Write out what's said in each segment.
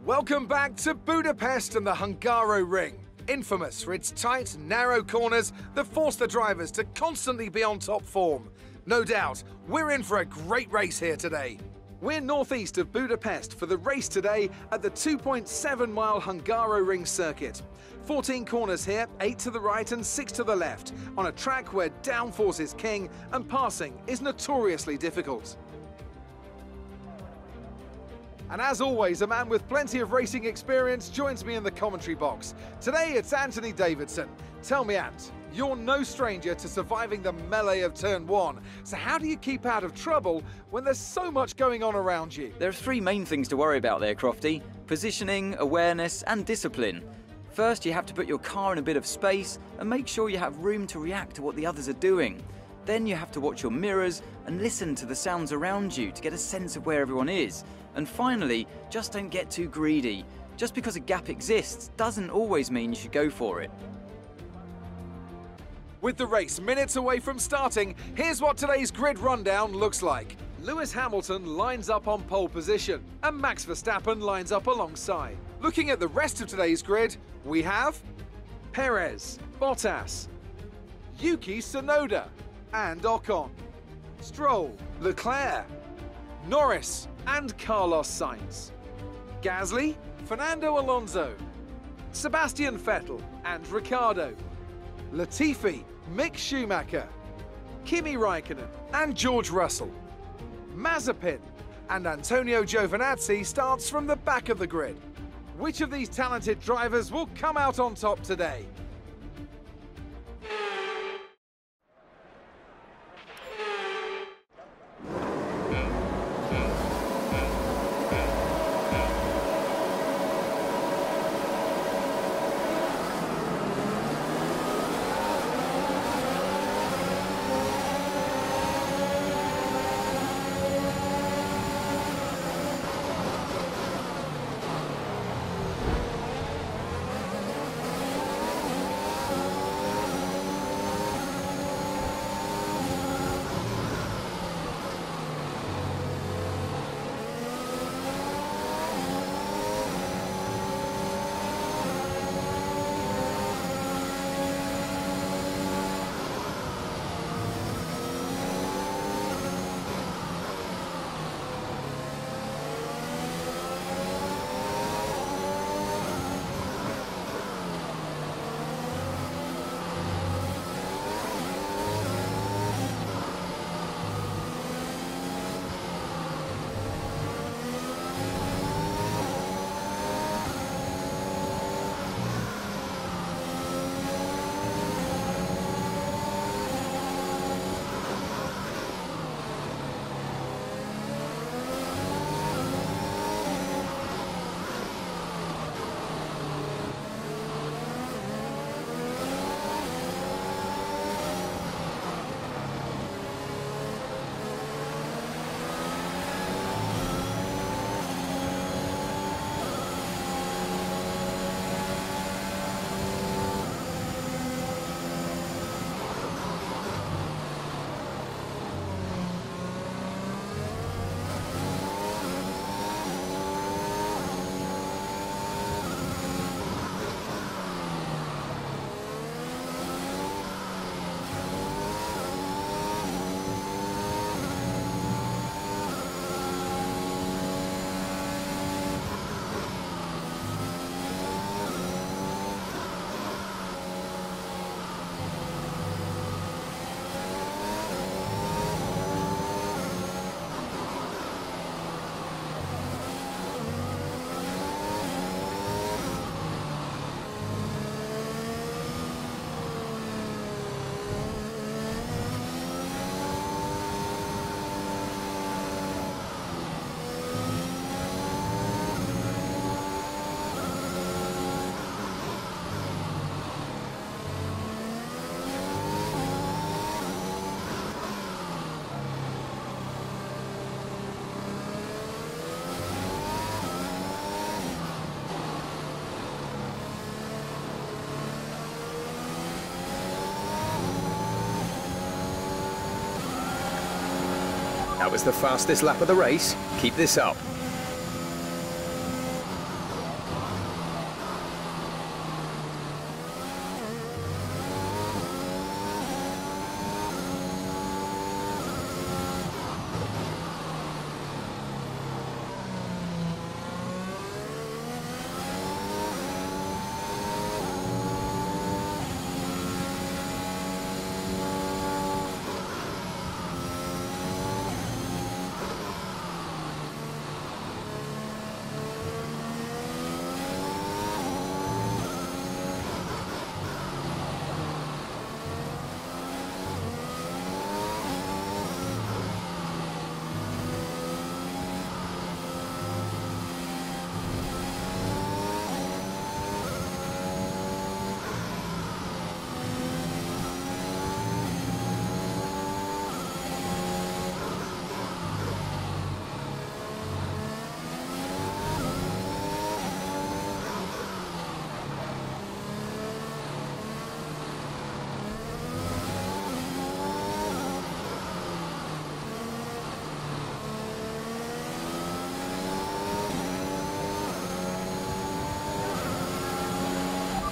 Welcome back to Budapest and the Hungaroring. Infamous for its tight, narrow corners that force the drivers to constantly be on top form. No doubt, we're in for a great race here today. We're northeast of Budapest for the race today at the 2.7-mile Hungaroring circuit. 14 corners here, 8 to the right and 6 to the left, on a track where downforce is king and passing is notoriously difficult. And as always, a man with plenty of racing experience joins me in the commentary box. Today it's Anthony Davidson. Tell me, Ant, you're no stranger to surviving the melee of turn 1. So how do you keep out of trouble when there's so much going on around you? There are three main things to worry about there, Crofty. Positioning, awareness and discipline. First, you have to put your car in a bit of space and make sure you have room to react to what the others are doing. Then you have to watch your mirrors and listen to the sounds around you to get a sense of where everyone is. And finally, just don't get too greedy. Just because a gap exists doesn't always mean you should go for it. With the race minutes away from starting, here's what today's grid rundown looks like. Lewis Hamilton lines up on pole position, and Max Verstappen lines up alongside. Looking at the rest of today's grid, we have Perez, Bottas, Yuki Tsunoda, and Ocon, Stroll, Leclerc, Norris, and Carlos Sainz, Gasly, Fernando Alonso, Sebastian Vettel and Ricciardo, Latifi, Mick Schumacher, Kimi Raikkonen and George Russell, Mazepin and Antonio Giovinazzi starts from the back of the grid. Which of these talented drivers will come out on top today? That was the fastest lap of the race. Keep this up.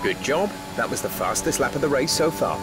Good job. That was the fastest lap of the race so far.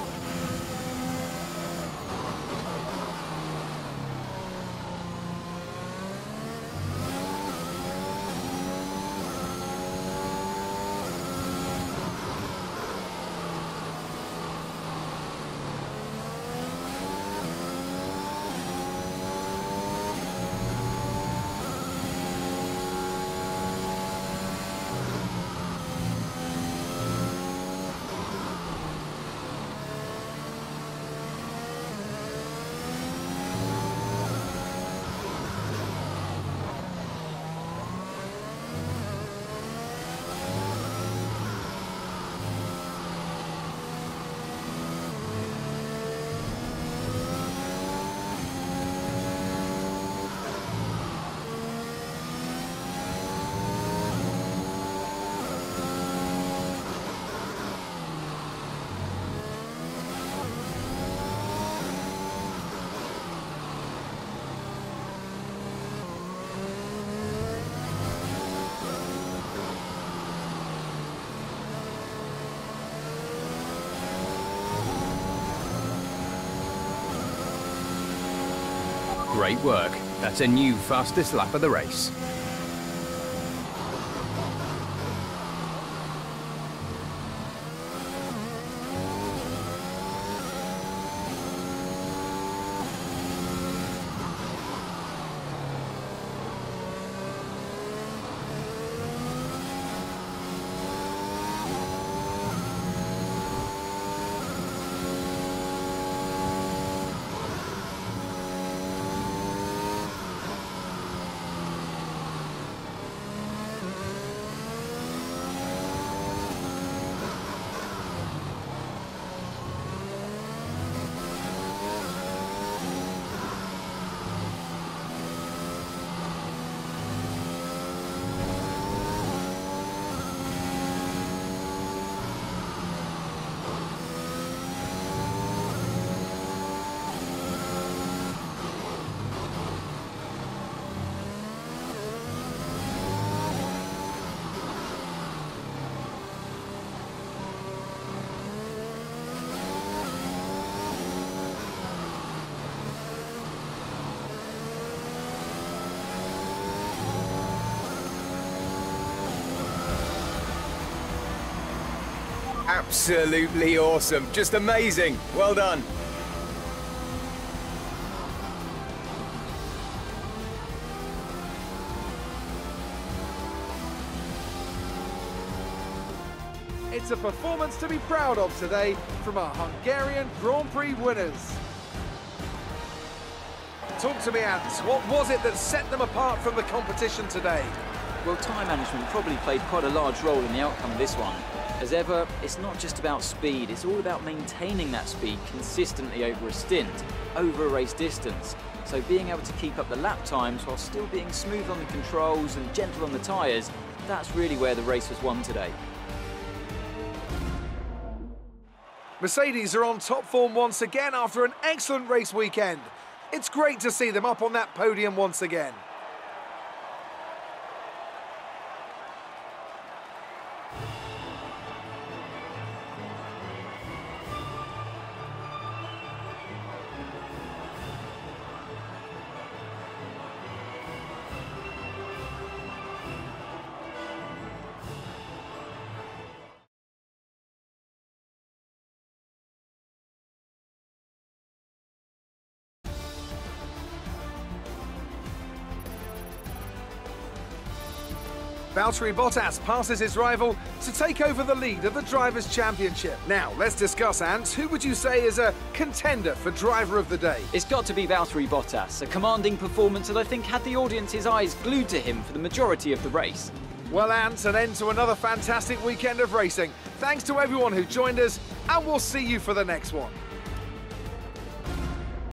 Great work. That's a new fastest lap of the race. Absolutely awesome. Just amazing. Well done. It's a performance to be proud of today from our Hungarian Grand Prix winners. Talk to me, Ants. What was it that set them apart from the competition today? Well, time management probably played quite a large role in the outcome of this one. As ever, it's not just about speed, it's all about maintaining that speed consistently over a stint, over a race distance. So being able to keep up the lap times while still being smooth on the controls and gentle on the tyres, that's really where the race was won today. Mercedes are on top form once again after an excellent race weekend. It's great to see them up on that podium once again. Valtteri Bottas passes his rival to take over the lead of the Drivers' Championship. Now, let's discuss, Ants. Who would you say is a contender for Driver of the Day? It's got to be Valtteri Bottas, a commanding performance that I think had the audience's eyes glued to him for the majority of the race. Well, Ants, an end to another fantastic weekend of racing. Thanks to everyone who joined us, and we'll see you for the next one.